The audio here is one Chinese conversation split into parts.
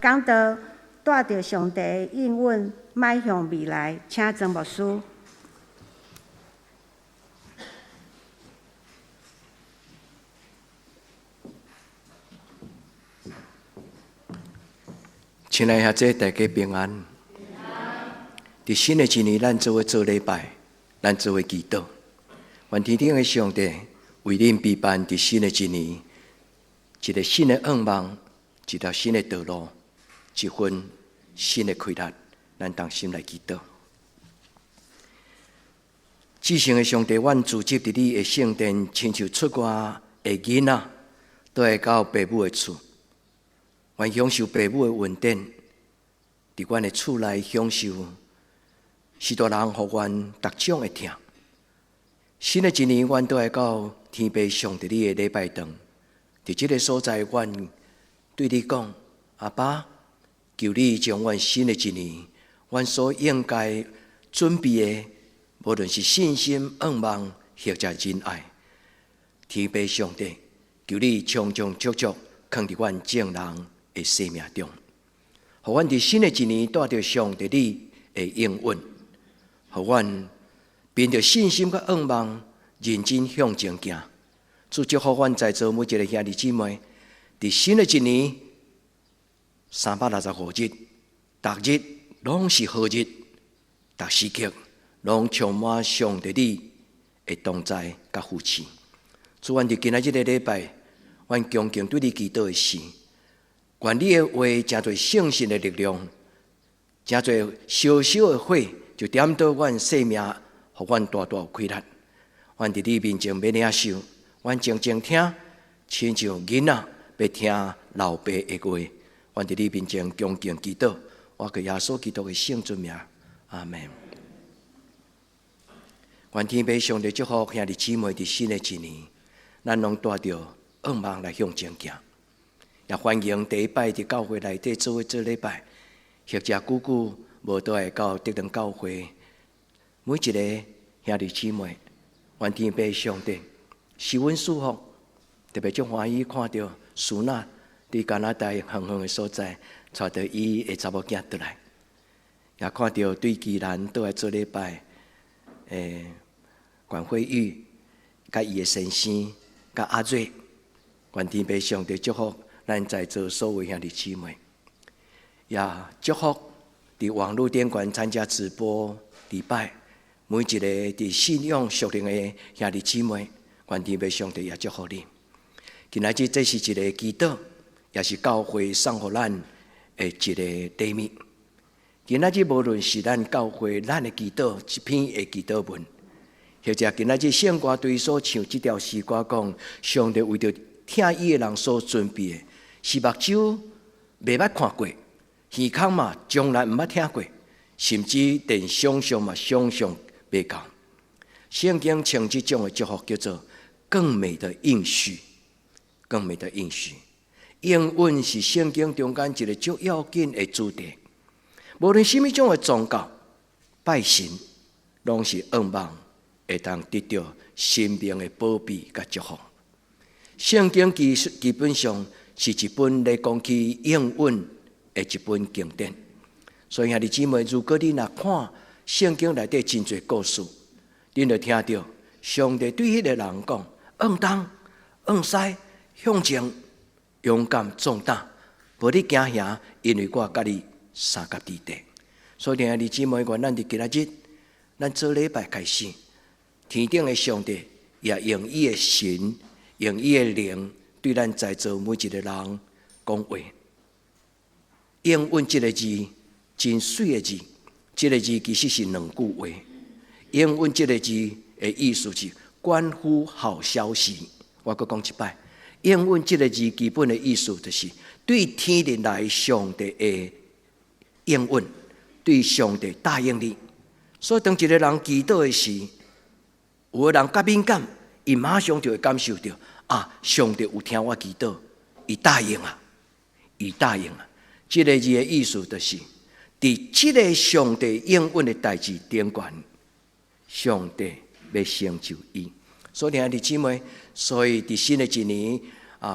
讲道带着上帝的应允，迈向未来，请曾牧师。亲爱的兄弟，大家平安。伫新的一年，咱做伙做礼拜，咱做伙祈祷。愿天顶的上帝为恁备办伫新的一年一个新的愿望，一条新的道路，一份新的开拓。咱同心来祈祷。至圣的上帝，阮自接伫你的圣殿，亲像出外的囡仔，都会到父母的厝。愿享受父母的恩典，伫阮的厝内享受许多人互阮逐种的疼。新的一年，阮都会到天父上帝你的礼拜堂，伫即个所在，阮对你讲：阿爸，求你将阮新的一年，阮所应该准备的，无论是信心、愿望或者仁爱，天父上帝，求你充充足足放伫阮众人的生命中，互阮伫新的一年带着上帝你的应允，互阮凭着信心甲愿望认真向前行。主祝福阮在座每一个兄弟姊妹，伫新的一年365日，逐日拢是好日，逐时刻拢充满上帝你的同在甲扶持。主，阮伫今仔日的礼拜，阮恭敬对你祈祷的是。愿你的话真侪圣神的力量，真侪小小的火，就点到阮生命，互阮大大开拓。阮伫你面前要领受，阮静静听，亲像囡仔要听老爸的话。阮伫你面前恭敬祈祷，我给耶稣基督的圣尊名，阿门。愿天父上帝祝福兄弟姊妹伫新的一年，咱拢带着愿望来向前行。也欢迎第一摆伫教会内底做伙做礼拜，或者久久无倒来到德能教会，每一个兄弟姊妹，愿天父上帝是阮祝福，特别足欢喜看到苏娜伫加拿大远远的所在，带着伊的查某囝倒来，也看到对基兰倒来做礼拜，管慧玉甲伊的先生甲阿瑞，愿天父上帝祝福。咱在座所有兄弟姊妹，也祝福伫网络顶端参加直播礼拜，每一个伫信仰属灵的兄弟姊妹，愿天父上帝也祝福你。今仔日这是一个祈祷，也是教会送互咱的一个题目。今仔日无论是咱教会咱的祈祷一篇的祈祷文，或者今仔日圣歌队所唱这条诗歌讲，上帝为着听伊的人所准备的。是目睭未捌看过，耳孔嘛从来毋捌听过，甚至连想象嘛想象袂到。圣经称这种的祝福叫做更美的应许，更美的应许。应允是圣经中间一个最要紧的主题。无论什么种的宗教拜神，拢是愿望会当得到生命的保庇甲祝福。圣经基本上是一本来讲起应允的一本经典，所以兄弟姊妹，如果你若看圣经内底真侪故事，你就听到上帝对迄个人讲：往东、往西、向前，勇敢壮胆，无你惊吓，因为我甲你三甲地地。所以兄弟姊妹，愿咱伫今仔日，咱做礼拜开始，天顶的上帝也用伊的神，用伊的灵。对咱在座每一个人讲话，应允这个字真水的字，这个字其实是两句话。应允这个字的意思是关乎好消息。我再讲一摆，应允这个字基本的意思就是对天而来上帝的应允，对上帝答应你。所以当一个人祈祷的时，有个人较敏感，伊马上就会感受到。上帝有听我祈祷，伊答应啊，伊答应啊。这个字的意思就是，伫这个上帝应允的代志顶悬，上帝要成就伊。所以兄弟姊妹，所以伫新的一年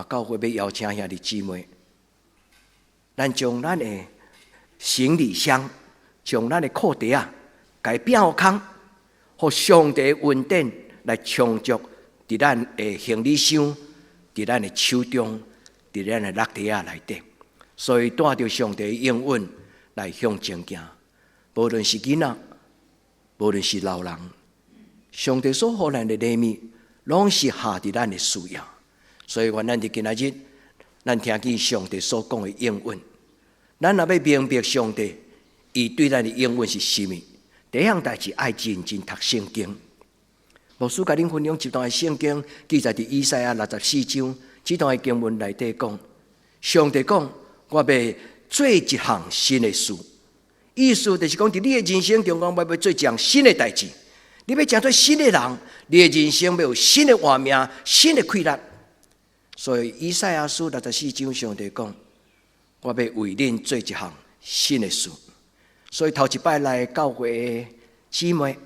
教会要邀请兄弟姊妹，咱将咱的行李箱、将咱的裤袋啊，改变好空，互上帝恩典来充足伫咱的行李箱、伫咱的手中、伫咱的肋底啊内底。所以带着上帝的应允来向前行，无论是囡仔，无论是老人，上帝所予咱的礼物，拢是下伫咱的需要。所以愿咱伫今仔日，咱听见上帝所讲的应允，咱若要明白上帝伊对咱的应允是甚么，第一项代志爱认真读圣经。牧师甲恁分享一段的圣经，记载伫以赛亚64章，这段的经文内底讲，上帝讲：我要做一项新的事。意思就是讲，伫你的人生中，我要做一项新的代志。你要成做新的人，你的人生要有新的画面、新的快乐。所以以赛亚书64章，上帝讲：我要为恁做一项新的事。所以头一摆来教会的姊妹，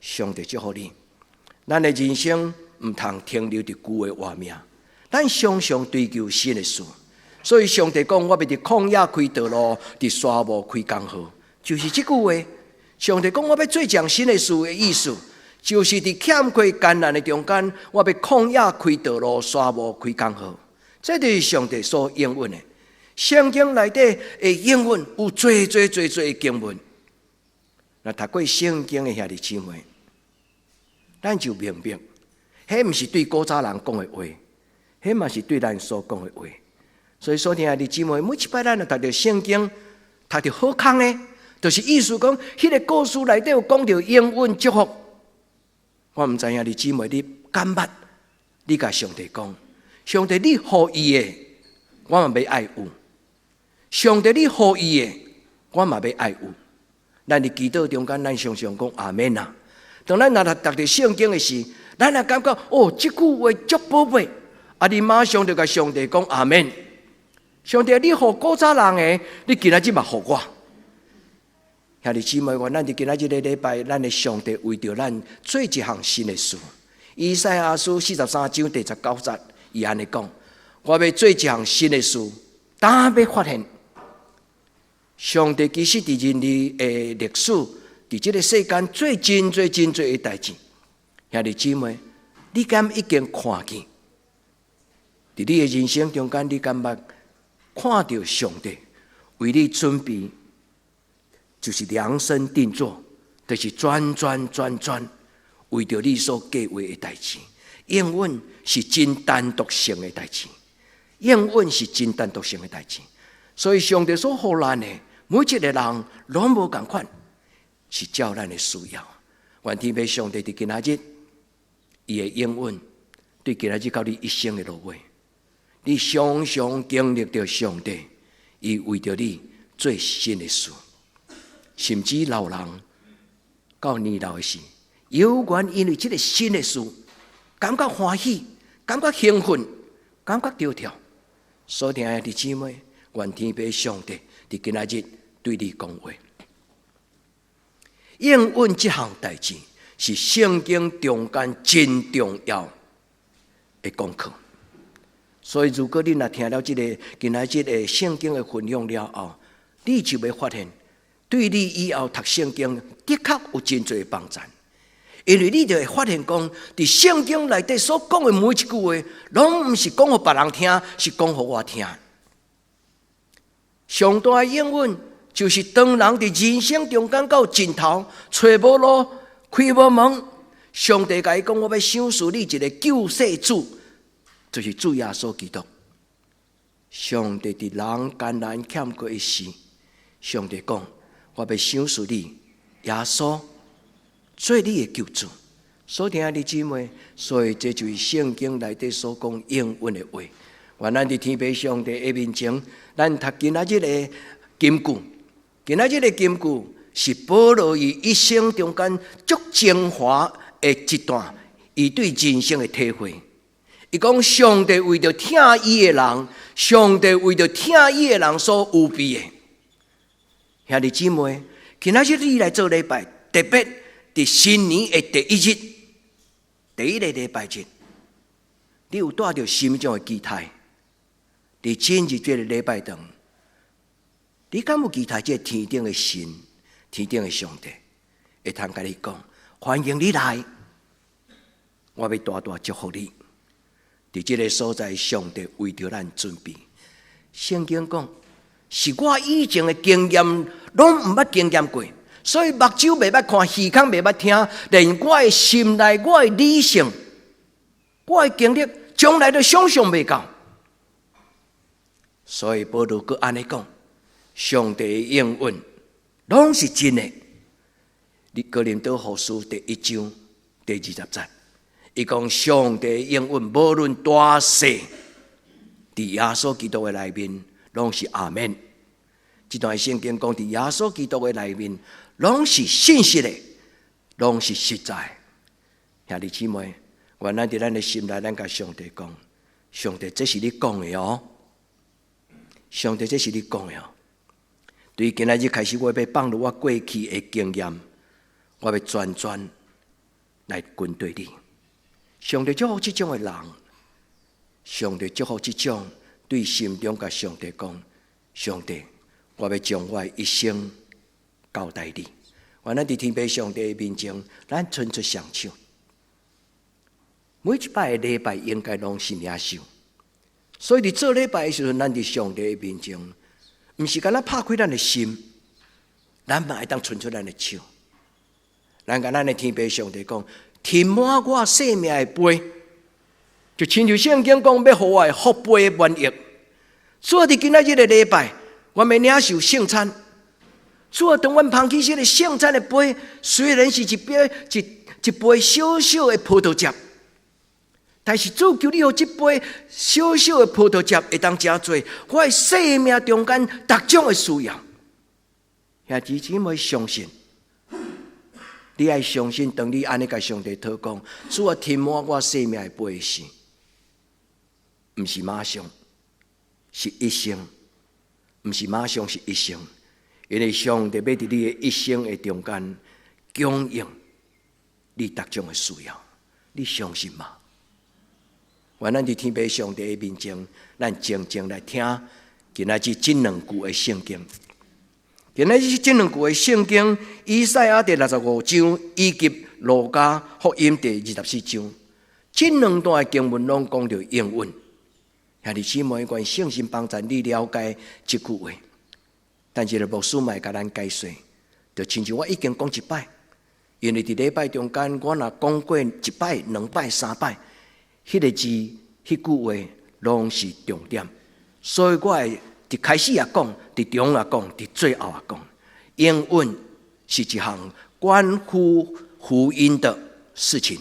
上帝祝福你。咱的人生唔通停留伫旧的画面，咱常常追求新的事。所以上帝讲：我要伫旷野开道路，伫沙漠开江河，就是这句话。上帝讲：我要做一项新的事的意思，就是伫欠缺艰难的中间，我要旷野开道路，沙漠开江河。这就是上帝所应允的。圣经内底的应允有最的经文。那读过圣经的兄弟姊妹，咱就明白，迄毋是对古早人讲的话，迄嘛是对咱所讲的话。所以所听的姊妹，每一摆咱读到圣经，读到好空呢，就是意思讲，迄个故事内底有讲到应允祝福。我毋知影你姊妹，你敢捌？你甲上帝讲，上帝你予伊的，我嘛要爱有；上帝你予伊的，我嘛要爱有。咱伫祈祷中间，咱常常讲阿们啊。当咱若读到圣经的时，咱也感觉哦，这句话足宝贝，啊，你马上就甲上帝讲阿们。上帝，你予古早人的，你今仔日嘛予我。兄弟姊妹，咱伫今仔日的礼拜，咱的上帝为着咱做一项新的事。以赛亚书43章第19节，伊安尼讲：我要做一项新的事，但要发现，上帝其实伫人类的历史，伫这个世间做真多的代志。兄弟姊妹，你敢已经看见？伫你的人生中间，你敢捌看到上帝为你准备？就是量身定做，就是专为着你所计划的代志。应允是真单独性的代志，应允是真单独性的代志。所以上帝所予咱的每一个人拢无共款，是照咱的需要。愿天父上帝伫今仔日，伊的应允对今仔日到你一生的路way，你常常经历着上帝，伊为着你做新的事。甚至老人到年老的时，有缘因为这个新的事，感觉欢喜，感觉兴奋，感觉跳跳。所听的姊妹，愿天父上帝伫今仔日对你讲话。应允这项代志是圣经中间真重要的功课。所以，如果你若听了这个今仔日的圣经的分享了后，你就会发现，对你以后读圣经的确有真多的帮助。因为你就会发现讲，伫圣经内底所讲的每一句话，拢毋是讲互别人听，是讲互我听。上大的应允，就是当人伫人生中间到尽头，找无路，开无门，上帝甲伊讲：我要赏赐你一个救世主，就是主耶稣基督。上帝伫人艰难欠过一时，上帝讲：我要赏赐你耶稣做你的救主。所听的姊妹，所以这就是圣经内底所讲应允的话。愿咱伫天父上帝的面前，咱读今仔日的金句。今仔日的金句是保罗伊一生中间足精华的一段，伊对人生的体会。伊讲上帝为着听伊的人，上帝为着听伊的人所预备的。兄弟姊妹，今仔日你来做礼拜，特别伫新年的第一日，第一个礼拜日，你有带着什么种的期待？伫今日这个礼拜堂，你敢有期待这天顶的神、天顶的上帝会通甲你讲，欢迎你来，我要大大祝福你。伫这个所在，上帝为着咱准备。圣经讲，是我以前的经验拢毋捌经验过，所以目睭袂捌看，耳孔袂捌听，连我的心内，我的理性，我的经历，从来都想象袂到。所以保罗佮安尼讲，上帝的应允拢是真的。哥林多后书第1章第20节，伊讲上帝的应允无论大小，伫耶稣基督的内面拢是阿们。这段圣经讲，伫耶稣基督的内面拢是信实的，拢是实在。兄弟姊妹，愿咱伫咱的心内，咱甲上帝讲：上帝，这是你讲的哦。上帝，这是你讲的哦。对今仔日开始，我要放入我过去的经验，我要全来跟对你。上帝祝福这种的人，上帝祝福这种对心中甲上帝讲：上帝，我要将我的一生交代你。愿咱伫天父上帝的面前，咱伸出双手。每一摆的礼拜应该拢是领受，所以伫做礼拜的时候，咱伫上帝的面前，毋是干那拍开咱的心，咱嘛会当伸出咱的手。咱甲咱的天父上帝讲：填满我生命的杯，就亲像圣经讲，要互我的福杯满溢。主啊，伫今仔日的礼拜，我们领受圣餐。主啊，当阮捧起这个圣餐的杯，虽然是一杯小小的葡萄汁，但是主求你，予这杯小小的葡萄汁会当真多我的生命中间各种的需要。兄弟姊妹，相信。你爱相信，当你安尼甲上帝祷告，主啊，填满我生命的杯时，毋是马上，是一生；毋是马上，是一生。因为上帝要伫你的一生的中间供应你各种的需要，你相信吗？愿咱伫天父上帝的面前，咱静静来听今仔日这两句的圣经。今仔日这两句的圣经，以赛亚第65章以及路加福音第24章，这两段的经文拢讲到应允。兄弟姊妹，愿圣心帮助你了解这句话。但是牧师嘛会甲咱解说，就亲像我已经讲一摆，因为伫礼拜中间，我若讲过一摆、两摆、三摆，迄个字、迄句话拢是重点，所以我会伫开始也讲，伫中也讲，伫最后也讲。应允是一项关乎福音的事情。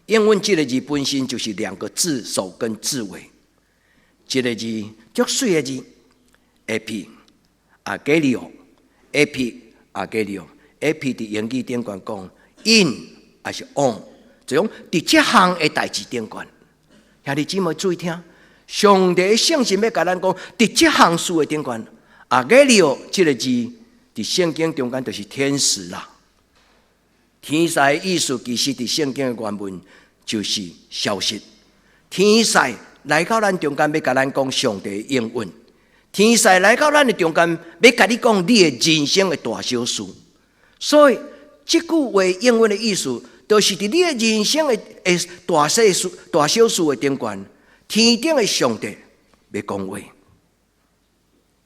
应允这个字本身就是两个字首跟字尾，这个字足水的字 ，ep。Agelio，epi Agelio，epi 伫英语顶悬讲 in 还是 on， 就讲伫这项的代志顶悬。兄弟姊妹注意听，上帝的圣心要甲咱讲，伫这项事的顶悬。Agelio 这个字伫圣经中间就是天使啦。天使的意思其实伫圣经的原文就是消息。天使来到咱中间要甲咱讲上帝的应允。天使来到咱的中间，要甲你讲你的人生的大小事。所以，这句话应允的意思，就是伫你的人生的大小事的顶悬，天顶的上帝要讲话，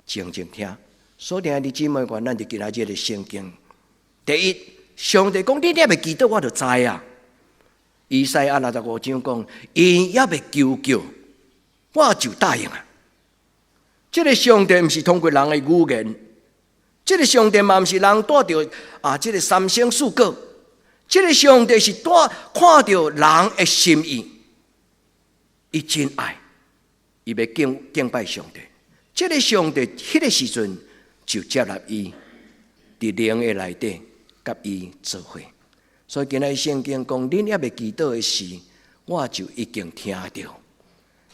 静静听。所以，弟姊妹，愿咱伫今仔日的圣经，第一，上帝讲你也未记得，我就知啊。以赛亚65章讲，因也未求救，我就答应啊。这个上帝不是通过人的语言，这个上帝嘛不是人带着这个三星四果，这个上帝是看到人的心意，伊真爱，伊要敬拜上帝。这个上帝迄个时阵就接纳伊，伫灵的内底甲伊做伙。所以今仔圣经讲，恁也未记得的事，我就已经听到。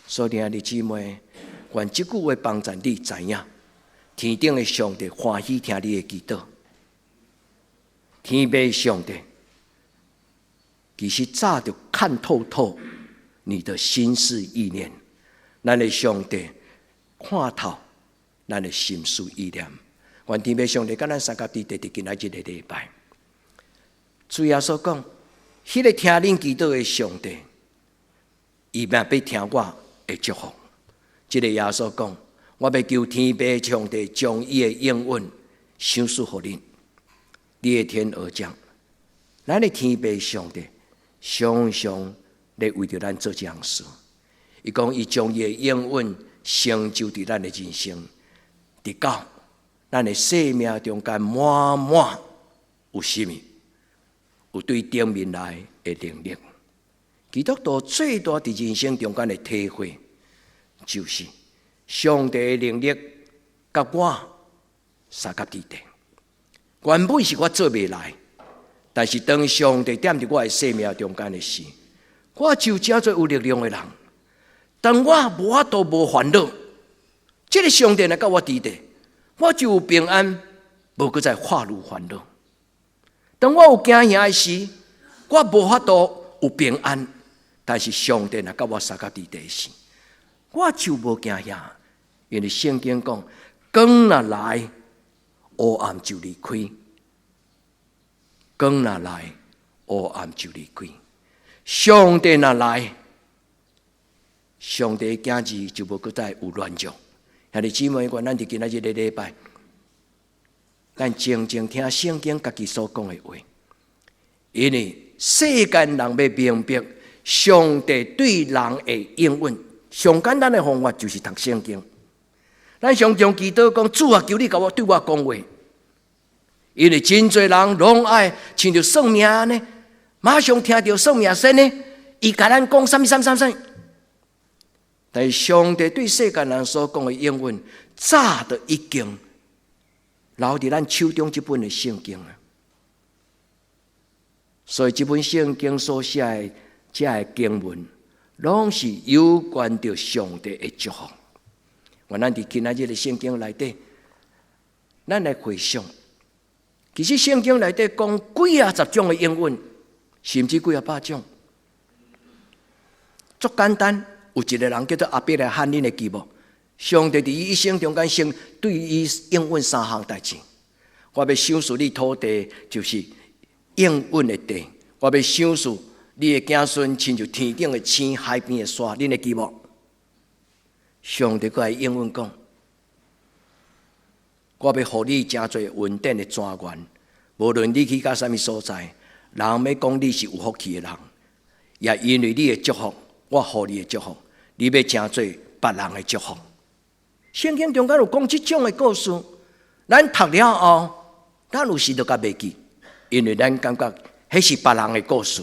所以兄弟姊妹，愿这句话帮助你知影，天顶的上帝欢喜听你的祈祷。天父上帝其实早就看透透你的心思意念，咱的上帝看透咱的心思意念。愿天父上帝甲咱三甲地地今仔日的礼拜，主耶稣讲，迄个听恁祈祷的上帝，伊嘛要听我的祝福。这个耶稣讲，我要求天父上帝将伊的应允赏赐予恁，裂天而降。咱的天父上帝常常咧为着咱做这样事。伊讲，伊将伊的应允成就伫咱的人生，直到咱的生命中间满满有生命，有对顶面来的能力。基督徒最大伫人生中间的体会，就是上帝的能力甲我三甲地地。原本是我做袂来，但是当上帝点伫我的生命中间的时，我就真做有力量的人。当我无法度无烦恼，这个上帝来甲我地地，我就有平安，无搁再化入烦恼。当我有惊吓的时，我无法度有平安，但是上帝来甲我三甲地地时，我就无惊吓，因为圣经讲，光若来，黑暗就离开；光若来，黑暗就离开。上帝若来，上帝的子子就无搁再有乱象。兄弟姊妹，咱伫今仔日的礼拜，咱静静听圣经家己所讲的话，因为世间人要明白上帝对人的应允，上简单的方法就是读圣经。咱常常祈祷讲，主啊，求你甲我对我讲话，因为真侪人拢爱亲着算命呢，马上听到算命先呢，伊甲咱讲什么。但是上帝对世间人所讲的应允，早就已经留伫咱手中这本的圣经了。所以这本圣经所写的这的经文，拢是有关着上帝的祝福。我咱伫今仔日的圣经内底，咱来回想，其实圣经内底讲几啊十种的应允，甚至几啊百种，足简单。有一个人叫做阿伯来喊恁的记无？上帝伫伊一生中间先对伊应允三项代志。我要赏赐你土地，就是应允的地；我要赏赐你的子孙，亲像天顶的星、海边的沙。恁的记无？上帝佮伊应允讲：我要互你真侪稳定的泉源，无论你去到什么所在，人要讲你是有福气的人，也因为你的祝福。我互你的祝福，你要成做别人的祝福。圣经中间有讲这种的故事，咱读了后，咱有时都甲袂记，因为咱感觉迄是别人的故事。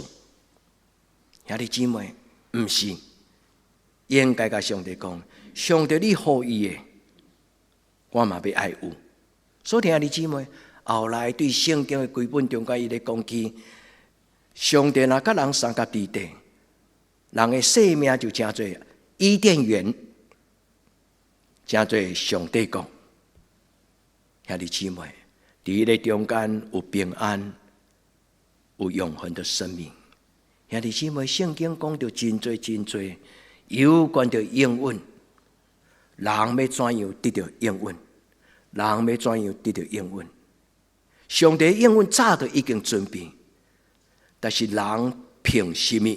兄弟姊妹，毋是，应该甲上帝讲，上帝你予伊的，我嘛要爱有。所以兄弟姊妹，后来对圣经的规本中间，伊咧讲起，上帝若甲人三甲地地。人的生命就真做伊甸园，真做上帝国。兄弟姊妹，伫咧中间有平安，有永恒的生命。兄弟姊妹，圣经讲到真多有关着应允，人要怎样得到应允？人要怎样得到应允？上帝应允早就已经准备，但是人凭什么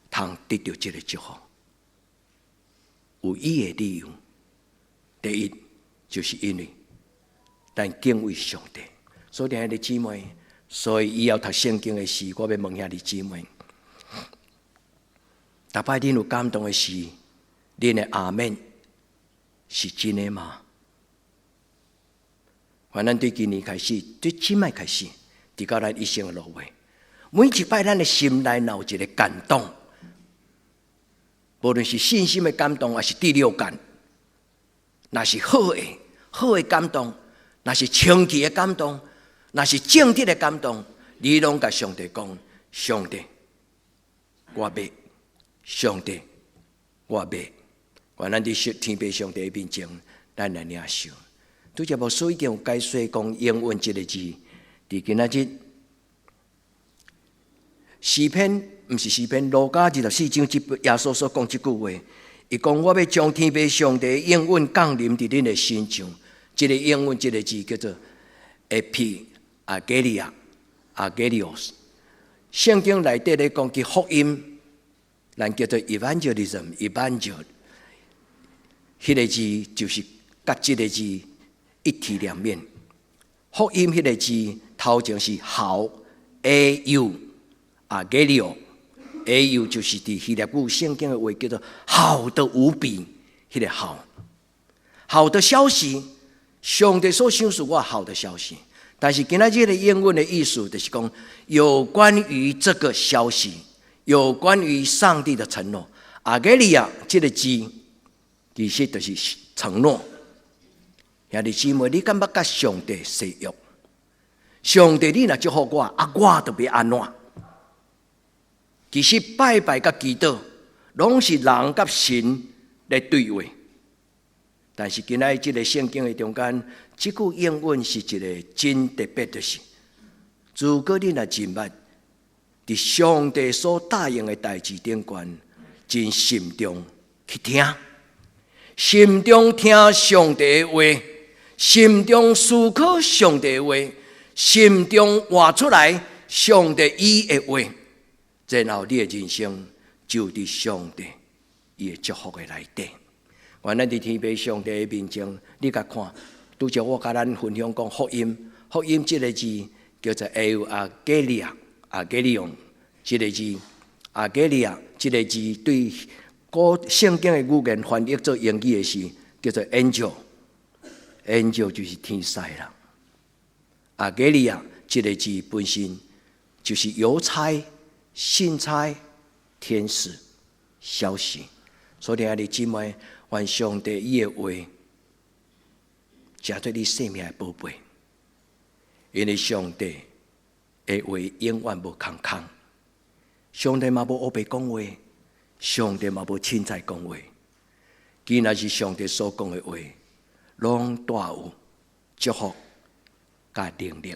通得到这个祝福？有伊的理由。第一，就是因为咱敬畏上帝。所以兄弟姊妹，所以以后读圣经的时，我要问兄弟姊妹，逐摆恁有感动的时，恁的阿们是真的吗？反正对今年开始，对即摆开始，直到咱一生的路尾，每一摆咱的心内有一个感动。无论是信心的感动，还是第六感，那是好的感动，那是清气的感动，那是正直的感动，你拢甲上帝讲：上帝，我要；上帝，我要。原咱伫天父上帝面前，咱来领受。拄则无所已经有解说讲应允这个字，伫今仔日诗篇。毋是诗篇，路加24章耶稣所讲这句话，伊讲我要将天父上帝的应允降临伫恁的身上。这个应允，这个字叫做 Agelios。圣经内底咧讲起福音，咱叫做 evangelism。迄个字就是甲这个字一体两面。福音迄个字头前是好 ，au Agelio。au 就是伫希腊语圣经的话叫做好的无比，迄个好的消息，上帝所赏赐我好的消息。但是今仔日的英文的意思就是讲，有关于这个消息，有关于上帝的承诺。阿格利亚这个字，其实就是承诺。兄弟姊妹，你敢捌甲上帝誓约？上帝你若祝福我，我就要安怎？其实拜拜甲祈祷，拢是人甲神来对话。但是今仔这个圣经的中间，这句英文是一个真特别的事。如果你若真捌伫上帝所答应的代志顶悬，真心中去听，心中听上帝的话，心中思考上帝的话，心中活出来上帝伊的话。然后你的人生就伫上帝伊的祝福的内底。原来伫天父上帝的面前，你甲看，拄则我甲咱分享讲福音，福音这个字叫做 Agelion， 这个字 Agelia 这个字对古圣经的语言翻译做英语的是叫做 angel 就是天使啦。Agelia 这个字本身就是邮差。信差、天使、消息，所以兄弟姊妹，愿上帝伊的话，成做你生命的宝贝。因为上帝的话永远无空空，上帝嘛无黑白讲话，上帝嘛无凊彩讲话。既然是上帝所讲的话，拢带有祝福甲能力。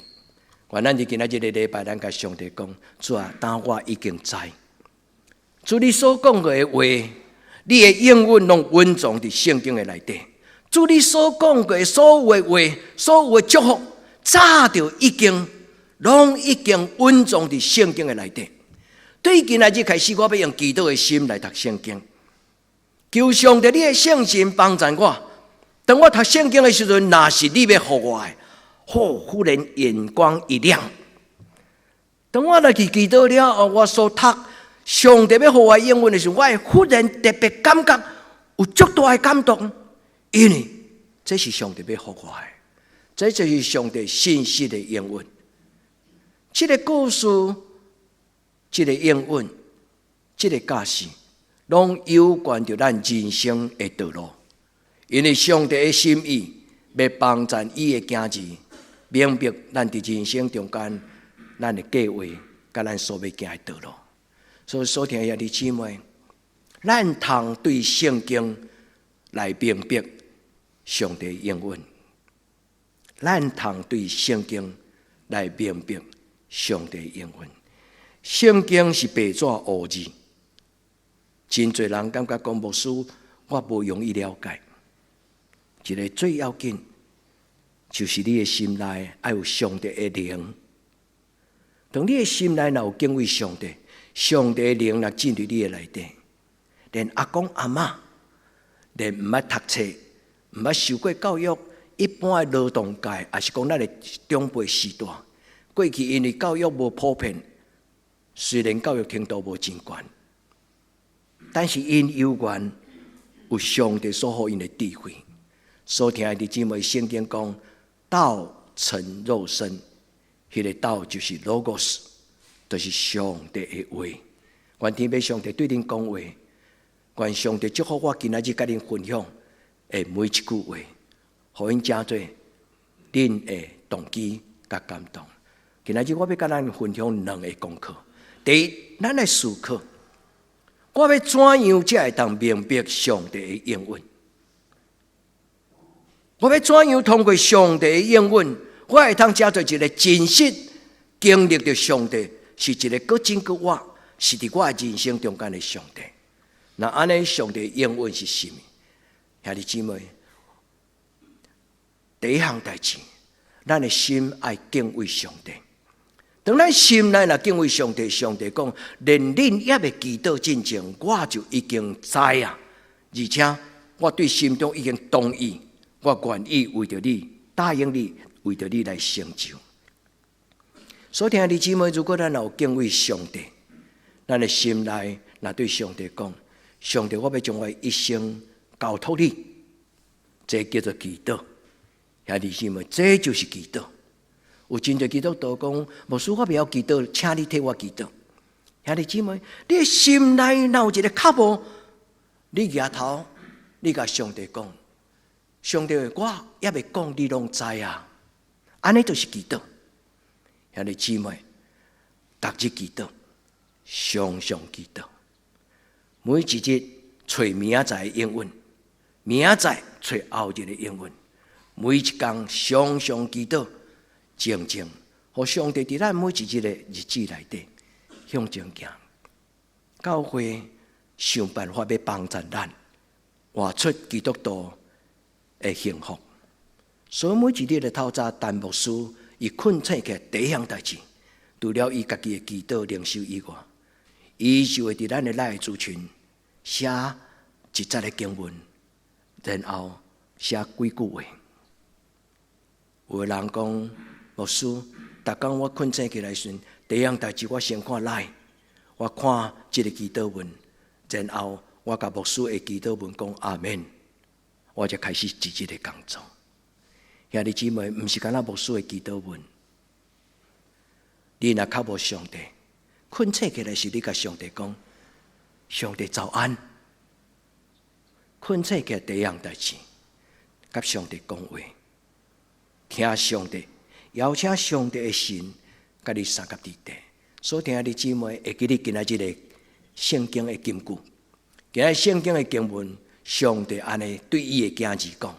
原咱就今仔日个礼拜，咱甲上帝讲：主啊，当我已经知，主你所讲的话，你的应允拢稳藏伫圣经的内底。主你所讲的所有的话，所有的祝福，早就已经稳藏伫圣经的内底。对今仔日开始，我要用祈祷的心来读圣经，求上帝你的圣神帮助我。当我读圣经的时阵，若是你要互我的。忽然眼光一亮，当我来去祈祷了，我所读上帝要给我应允的时候，我会忽然特别感觉有足大的感动，因为这是上帝要给我的，这就是上帝信息的应允。这个故事，这个应允，这个假使，拢有关着咱人生的道路，因为上帝的心意要帮助伊的囝儿。明白咱伫人生中间，咱的计划，甲咱所要行的道路。所以，所听的兄弟姊妹，咱通对圣经来明白上帝应允，咱通对圣经来明白上帝应允。圣经是白纸黑字，真侪人感觉讲牧师，我无容易了解。一个最要紧。就是你的心内要有上帝的灵。当你的心内若有敬畏上帝，上帝的灵若进入你的内底，连阿公阿嬷，连唔捌读册、唔捌受过教育，一般的劳动界，也是讲咱的长辈时代，过去因为教育无普遍，虽然教育程度无真悬，但是因有缘有上帝所给因的智慧。所听的姊妹，圣经讲。道成肉身，迄个道就是 logos， 就是上帝的话。愿天父上帝对恁讲话，愿上帝祝福我今仔日甲恁分享的每一句话，互因成做恁的动机甲感动。今仔日我要甲咱分享两个功课。第一，咱来思考，我要怎样才会当明白上帝的应允？我要怎样通过上帝的应允，我会通找到一个真实经历着上帝是一个更真更活，是伫我的人生中间的上帝。那安尼，上帝应允是什么？兄弟姊妹，第一项代志，咱的心爱敬畏上帝。当咱心内若敬畏上帝，上帝讲，连恁也未祈祷进前，我就已经知啊，而且我对心中已经同意，我愿意为着你答应你，为着你来成就。所以，兄弟姊妹，如果咱有敬畏上帝，咱的心内若对上帝讲，上帝，我要将我一生交托你，这叫做祈祷。兄弟姊妹，这就是祈祷。有真侪基督徒讲，牧师，我不要祈祷，请你替我祈祷。兄弟姊妹，你的心内若有一个渴慕，你举头，你甲上帝讲，上帝，我也未讲，你拢知啊。安尼就是祈祷。兄弟姊妹，逐日祈祷，常常祈祷，每一日找明仔载的应允，明仔载找后日的应允，每一天常常祈祷。静静，互上帝伫咱每一日的日子内底向前行。教会想办法要帮助咱，活出基督徒的幸福。所以每一日的透早，陈牧师伊困醒起来第一项代志，除了伊家己的祈祷灵修以外，伊就会伫咱的赖族群写一节的经文，然后写几句话。有的人讲，牧师，逐工我困醒起来时，第一项代志我先看赖，我看这个祈祷文，然后我甲牧师的祈祷文讲阿们，我就开始一日的工作。兄弟姊妹，毋是干那牧师的祈祷文，你若较无上帝，困醒起来时，你甲上帝讲，上帝早安。困醒起来第一项代志，甲上帝讲话，听上帝。邀请上帝的神，甲你三甲伫地。所以，兄弟姊妹，会记你今仔日的圣经的金句，今仔圣经的经文，上帝安尼对伊的囝儿讲：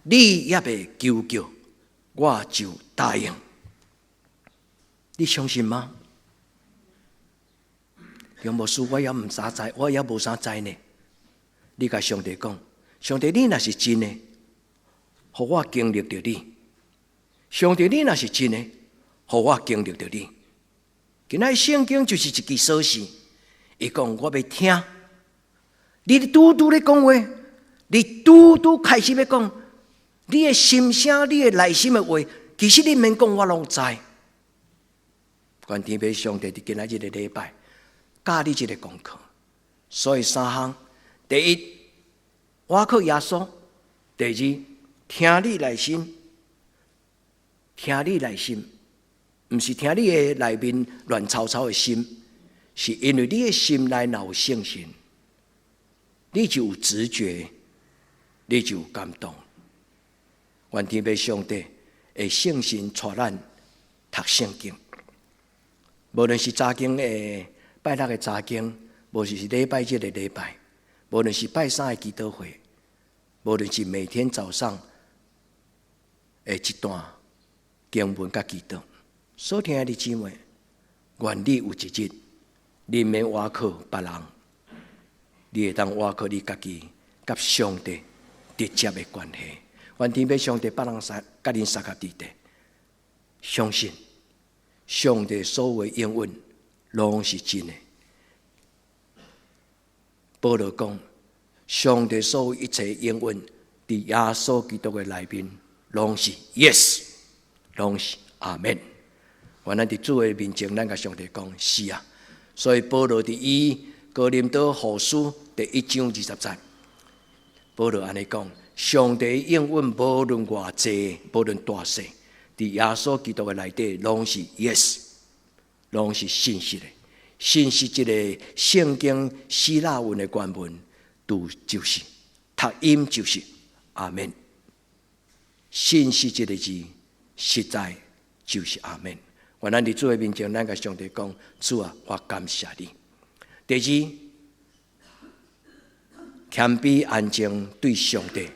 你也未求救，我就答应。你相信吗？杨牧师，我也毋啥知，我也无啥知呢。你甲上帝讲，上帝，你若是真的，互我经历着你。上帝，你若是真的，互我经历着你。今仔圣经就是一支锁匙，伊讲我要听，你拄拄咧讲话，你拄拄开始要讲，你的心声，你的内心的话，其实你免讲，我拢知。愿天父上帝伫今仔日的礼拜教你这个功课，所以三项：第一，我靠耶稣；第二，听你内心。听你内心，毋是听你的内面乱糟糟的心，是因为你的心内若有圣心，你就有直觉，你就有感动。愿天父上帝的圣心带咱读圣经，无论是早经的拜六的早经，无论是礼拜日的礼拜，无论是拜三的祈祷会，无论是每天早上的一段。经文甲祈祷，所听的姊妹，愿你有一日，你免倚靠别人，你会当倚靠你家己甲上帝直接的关系。愿天父上帝别人甲恁三甲伫地，相信上帝所有的应允拢是真的。保罗讲，上帝所有一切应允，伫耶稣基督的内面，拢是 yes。拢是阿们。原来伫主的面前，咱甲上帝讲是啊。所以保罗伫伊哥林多后书第1章20节，保罗安尼讲：上帝应允无论偌济，无论大小，伫耶稣基督的内底，拢是 yes， 拢是信实的。信实这个圣经希腊文的原文，就是读音就是阿们。信实这个字。实在就是阿们。愿咱伫主的面前，咱甲上帝讲：主啊，我感谢你。第二，谦卑安静对上帝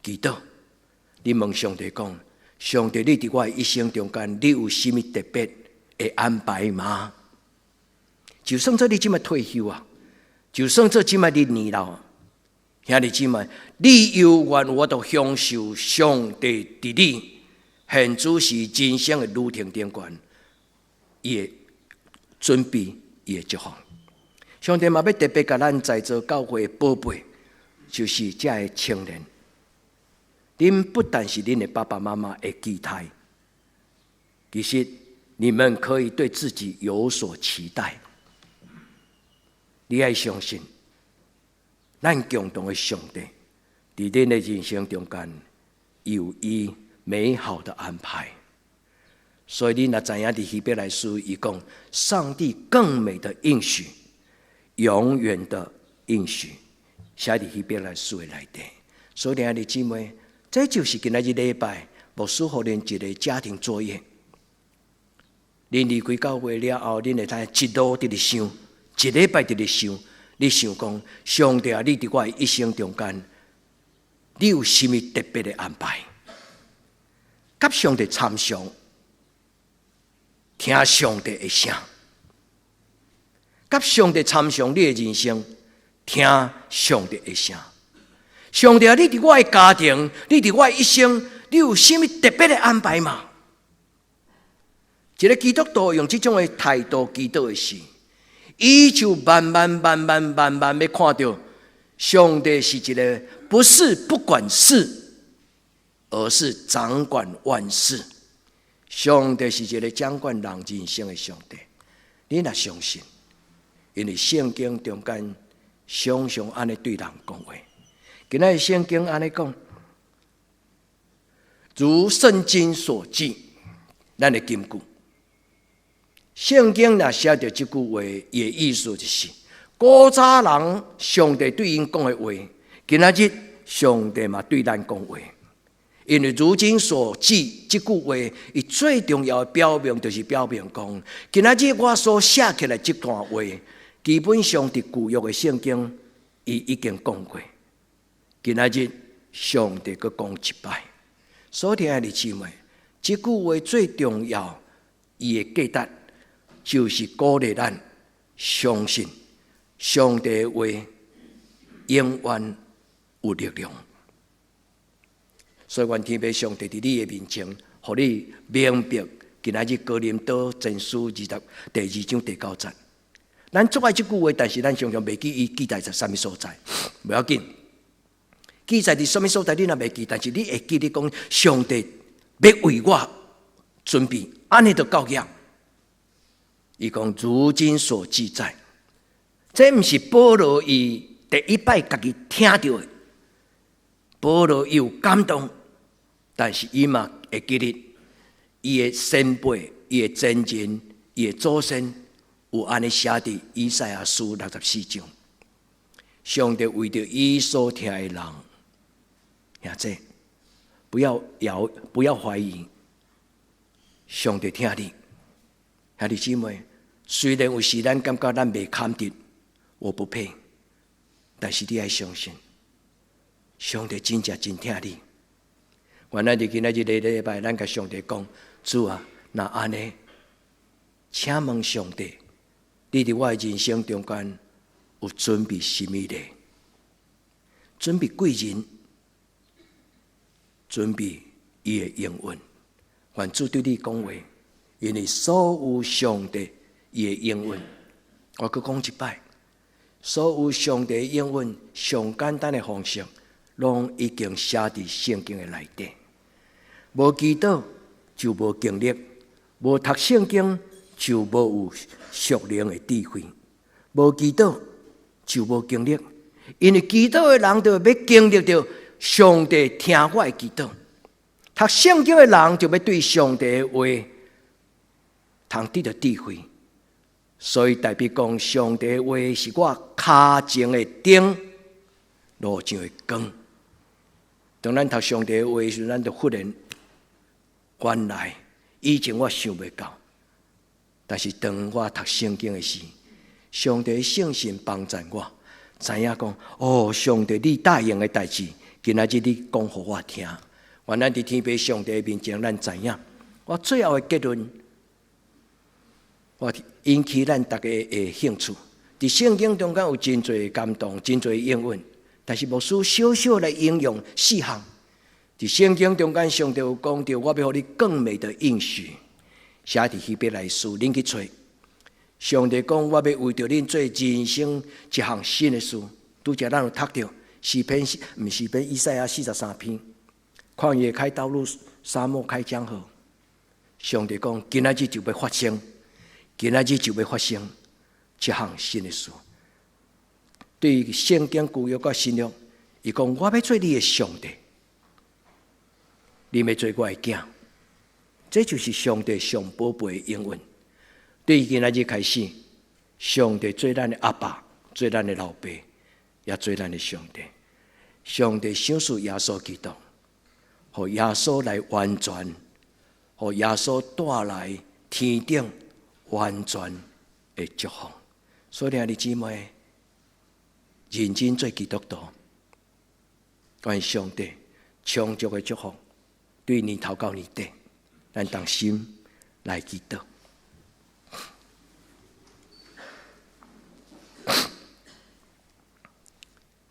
祈祷。你问上帝讲：上帝，你伫我一生中间，你有甚么特别的安排吗？就算说你即么退休啊，就算这今麦的年老，兄弟姊妹，你有愿我都享受上帝伫你现主是人生的路程顶悬，伊会准备伊的祝福。上帝嘛要特别甲咱在座教会的宝贝，就是这个青年。恁不但是恁的爸爸妈妈的期待，其实你们可以对自己有所期待。你要相信，咱共同的上帝，伫恁的人生中间有伊美好的安排。所以你若知影伫希伯来书，伊讲上帝更美的应许，永远的应许，写伫希伯来书的内底。所以兄弟姊妹，这就是今仔日礼拜牧师互恁一个家庭作业。恁离开教会了后，恁会通一路直直想，一礼拜直直想。你想讲，上帝啊，你伫我一生中间，你有甚么特别的安排？甲上帝参详，听上帝的声；甲上帝参详你的人生，听上帝的声。上帝啊，你伫我的家庭，你伫我的一生，你有甚么特别的安排吗？一个基督徒用这种的态度祈祷的时，伊就慢慢要看到，上帝是一个不是不管事，而是掌管万事。上帝是一个掌管人人生的上帝。你若相信，因为圣经中间常常安尼对人讲话。今仔圣经安尼讲，如圣经所记，咱的金句。圣经若写着这句话，伊的意思就是：古早人上帝对因讲的话，今仔日上帝嘛对咱讲话。因为如今所记这句话，伊最重要的表明就是表明讲，今仔日我所写起来这段话，基本上伫旧约的圣经，伊已经讲过。今仔日上帝阁讲一摆，所以兄弟姊妹，这句话最重要，伊的价值就是鼓励咱相信上帝的话永远有力量。所以愿天父上帝伫你的面前，互你明白今仔日哥林多前书第2章第9节。咱做爱这句话，但是咱常常袂记伊记载在什么所在，不要紧。记载伫什么所在，你若袂记，但是你会记得讲，上帝要为我准备，安尼就够样。伊讲如今所记载，这毋是保罗伊第一摆家己听到的，保罗有感动，但是伊嘛会记得伊的先辈、伊的前人、伊的祖先有安尼写伫以赛亚书64章。上帝为着伊所听的人，兄弟，不要怀疑，上帝听你。兄弟姊妹，虽然有时咱感觉咱袂堪得，我不配，但是你要相信，上帝真正真听你。原来今仔日礼拜，咱甲上帝讲：主啊，那安尼，请问上帝，你伫我的人生中间有准备什么呢？准备贵人，准备伊的应允。愿主对你讲话，因为所有上帝伊的应允，我阁讲一摆，所有上帝的应允上简单的方式，拢已经写伫圣经的内底。无祈祷就无经历，无读圣经就无有属灵的智慧，无祈祷就无经历，因为祈祷的人就要经历到上帝听我的祈祷。读圣经的人就要对上帝的话通得到智慧，所以代表讲上帝的话是我脚前的灯，路上的光。当咱读上帝的话时，咱就忽然原来以前我想袂到，但是当我读圣经的时，上帝的圣神帮助我，知影讲哦，上帝你答应的代志，今仔日你讲互我听。原来伫天父上帝面前，咱知影，我最后的结论，我引起咱大家的兴趣，伫圣经中间有真侪感动，真侪应允，但是牧师小小来应用4项。伫圣经中间，上帝有讲到，我要予你更美的应许，写伫希伯来书，恁去找。上帝讲，我要为着恁做人生一项新的事。拄则咱有读到诗篇，毋是篇以赛亚43篇，旷野开道路，沙漠开江河。上帝讲，今仔日就要发生，今仔日就要发生一项新的事。对于圣经旧约甲新约，伊讲，我要做你的上帝，你要做我的囝。这就是上帝上宝贝的应允。对于今仔日开始，上帝做咱的阿爸，做咱的老爸，也做咱的上帝。上帝赏赐耶稣基督，予耶稣来完全，予耶稣带来天顶完全的祝福。所以，兄弟姊妹，认真做基督徒，愿上帝充足的祝福，对年头到年底，咱同心来祈祷。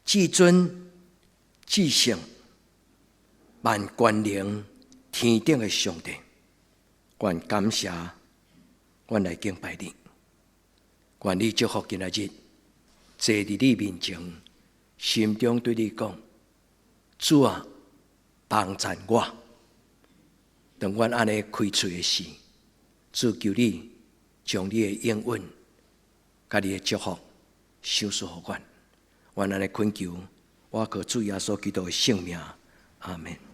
至尊至圣万权能天顶的上帝，愿感谢，愿来敬拜你，愿你祝福今仔日，坐伫你面前，心中对你讲：主啊，帮助我。当阮安尼开嘴的时，主求你将你的应允，甲你的祝福赏赐予阮。我安尼恳求，我靠主耶稣基督的圣名，阿门。